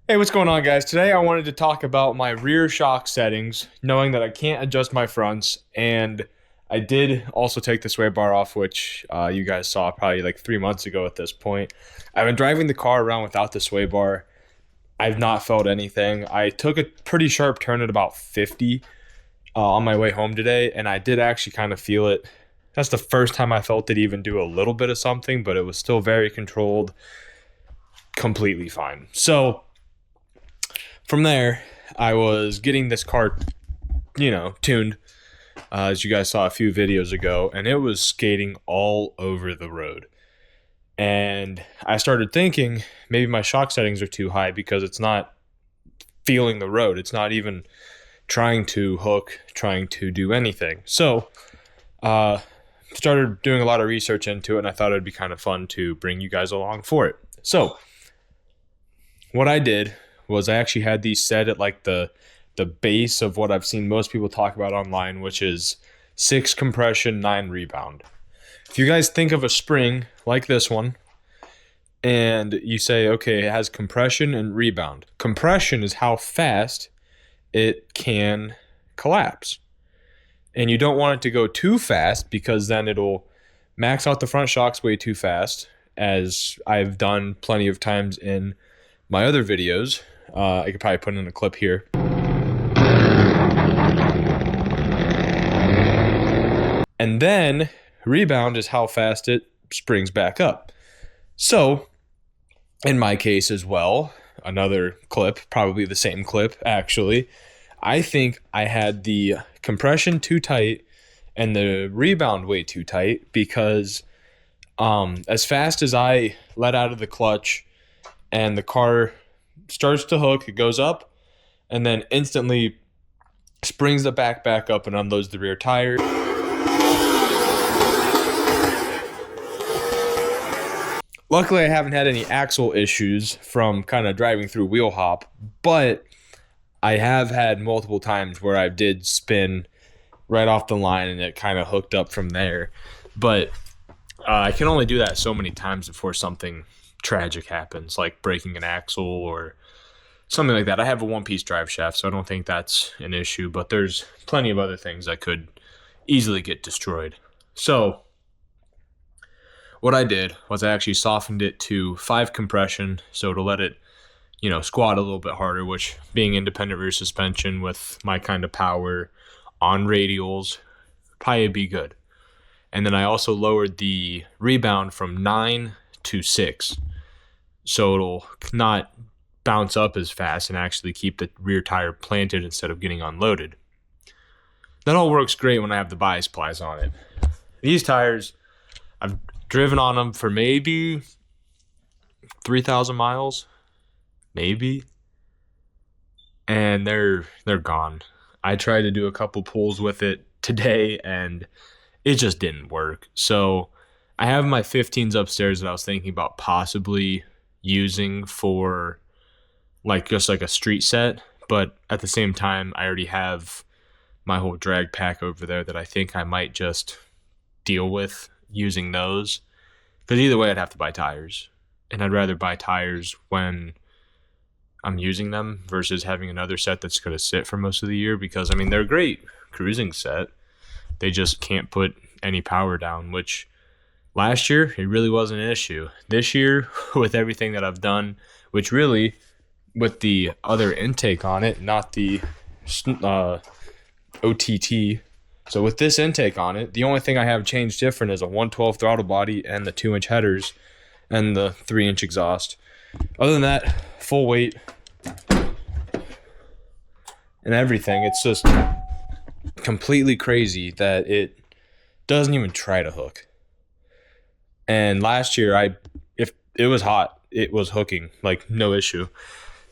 Hey, what's going on, guys? Today I wanted to talk about my rear shock settings, knowing that I can't adjust my fronts, and I did also take the sway bar off, which you guys saw probably like 3 months ago at this point. I've been driving the car around without the sway bar. I've not felt anything. I took a pretty sharp turn at about 50 on my way home today, and I did actually kind of feel it. That's the first time I felt it even do a little bit of something, but it was still very controlled, completely fine. So from there, I was getting this car, tuned, as you guys saw a few videos ago, and it was skating all over the road. And I started thinking maybe my shock settings are too high because it's not feeling the road. It's not even trying to hook, trying to do anything. So, started doing a lot of research into it, and I thought it'd be kind of fun to bring you guys along for it. So, what I did was I actually had these set at like the base of what I've seen most people talk about online, which is 6 compression, 9 rebound. If you guys think of a spring like this one, and you say, okay, it has compression and rebound. Compression is how fast it can collapse. And you don't want it to go too fast because then it'll max out the front shocks way too fast, as I've done plenty of times in my other videos. I could probably put in a clip here. And then rebound is how fast it springs back up. So in my case as well, another clip, probably the same clip actually, I think I had the compression too tight and the rebound way too tight because as fast as I let out of the clutch and the car starts to hook, it goes up, and then instantly springs the back up and unloads the rear tire. Luckily, I haven't had any axle issues from kind of driving through wheel hop, but I have had multiple times where I did spin right off the line and it kind of hooked up from there. But I can only do that so many times before something tragic happens, like breaking an axle or something like that. I have a one-piece drive shaft, so I don't think that's an issue, but there's plenty of other things that could easily get destroyed. So what I did was I actually softened it to 5 compression, so to let it, squat a little bit harder, which being independent rear suspension with my kind of power on radials, probably be good. And then I also lowered the rebound from 9 to 6, so it'll not bounce up as fast and actually keep the rear tire planted instead of getting unloaded. That all works great when I have the bias plies on it. These tires, I've driven on them for maybe 3,000 miles, maybe, and they're gone. I tried to do a couple pulls with it today and it just didn't work. So I have my 15s upstairs that I was thinking about possibly using for just like a street set, but at the same time I already have my whole drag pack over there that I think I might just deal with using those, because either way I'd have to buy tires, and I'd rather buy tires when I'm using them versus having another set that's going to sit for most of the year, because they're a great cruising set, they just can't put any power down, which last year it really wasn't an issue. This year, with everything that I've done, which really with the other intake on it, not the OTT. So with this intake on it, the only thing I have changed different is a 112 throttle body and the 2-inch headers and the 3-inch exhaust. Other than that, full weight and everything. It's just completely crazy that it doesn't even try to hook. And last year, if it was hot, it was hooking, like no issue.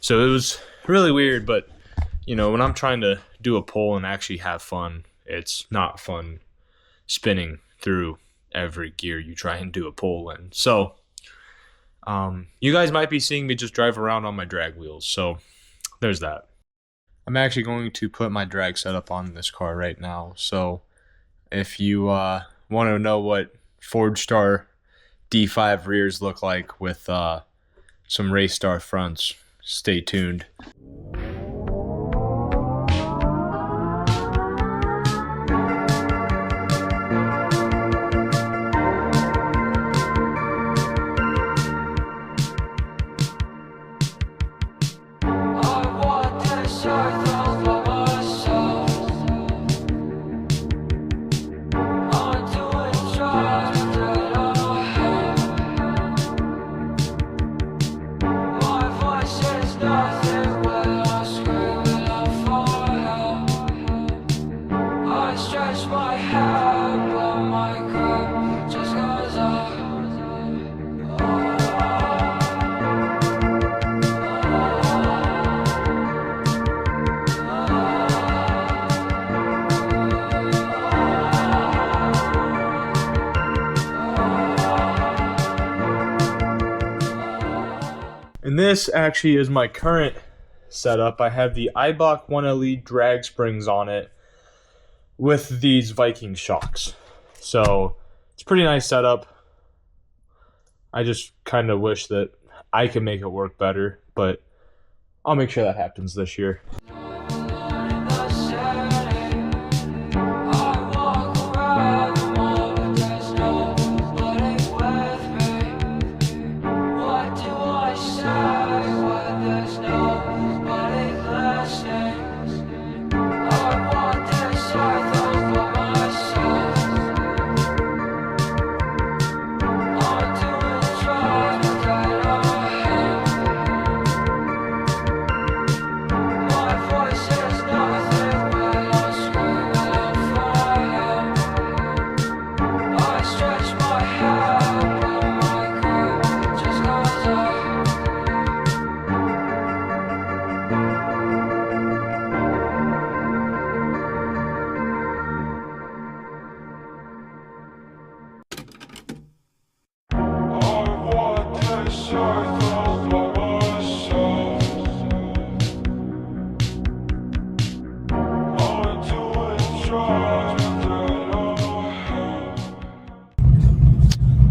So it was really weird, but when I'm trying to do a pull and actually have fun, it's not fun spinning through every gear you try and do a pull in. So you guys might be seeing me just drive around on my drag wheels. So there's that. I'm actually going to put my drag setup on this car right now. So if you want to know what Forge Star D5 rears look like with some Race Star fronts, stay tuned. And this actually is my current setup. I have the Ibach 1LE drag springs on it with these Viking shocks. So it's a pretty nice setup. I just kind of wish that I could make it work better, but I'll make sure that happens this year.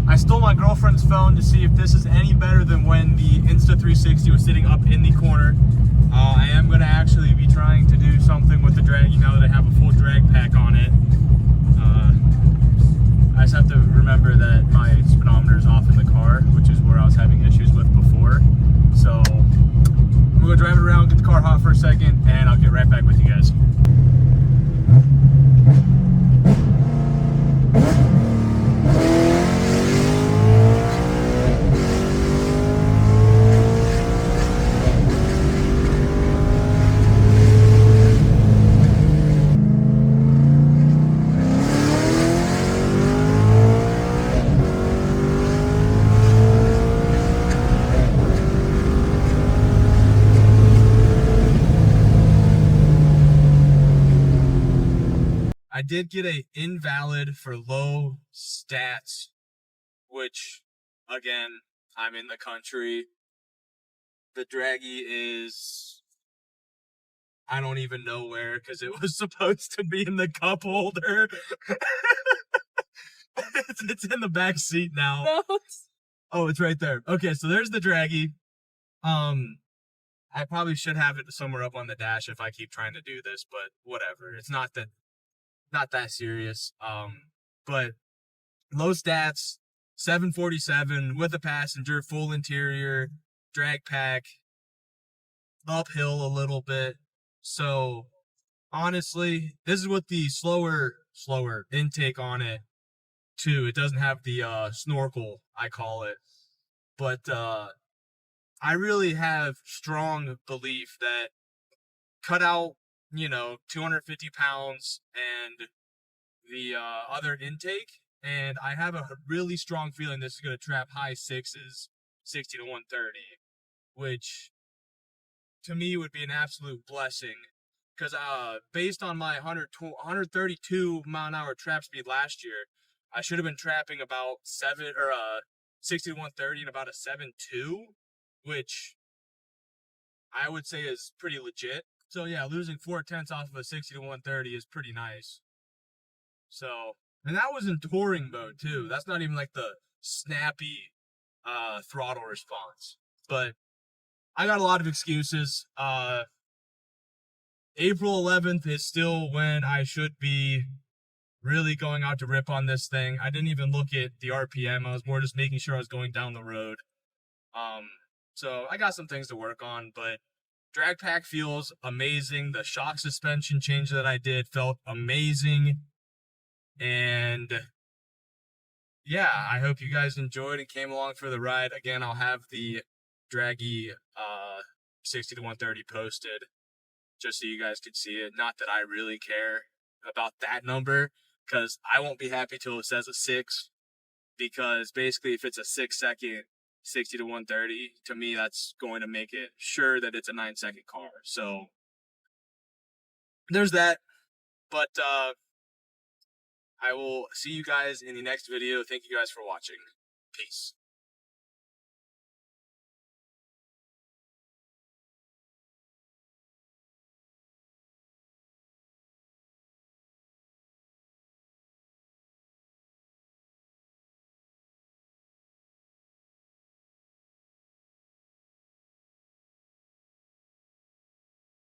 I stole my girlfriend's phone to see if this is any better than when the Insta360 was sitting up in the corner. I am going to actually be trying to do something with the Dragy now that I have a full drag pack on it. I just have to remember that my speedometer is off in the car, which is where I was having issues with before. So I'm going to drive it around, get the car hot for a second, and I'll get right back with you guys. I did get a invalid for low stats, which, again, I'm in the country. The Dragy is, I don't even know where, because it was supposed to be in the cup holder. It's in the back seat now. No. Oh, it's right there. Okay, so there's the Dragy. I probably should have it somewhere up on the dash if I keep trying to do this, but whatever. It's not that serious. But low stats, 747 with a passenger, full interior, drag pack, uphill a little bit. So honestly, this is with the slower intake on it too. It doesn't have the snorkel, I call it. But I really have strong belief that cut out, 250 pounds and the other intake, and I have a really strong feeling this is going to trap high sixes, 60 to 130, which to me would be an absolute blessing, because based on my 132 mile an hour trap speed last year, I should have been trapping about 60 to 130 and about a 7.2, which I would say is pretty legit. So yeah, losing 4/10 off of a 60 to 130 is pretty nice. So, and that was in touring mode too. That's not even like the snappy throttle response. But I got a lot of excuses. April 11th is still when I should be really going out to rip on this thing. I didn't even look at the RPM. I was more just making sure I was going down the road. Um, so I got some things to work on, but drag pack feels amazing. The shock suspension change that I did felt amazing. And yeah, I hope you guys enjoyed and came along for the ride. Again, I'll have the Dragy 60 to 130 posted just so you guys could see it. Not that I really care about that number because I won't be happy till it says a 6, because basically if it's a 6-second 60 to 130, to me that's going to make it sure that it's a 9-second car. So there's that. But I will see you guys in the next video. Thank you guys for watching. Peace.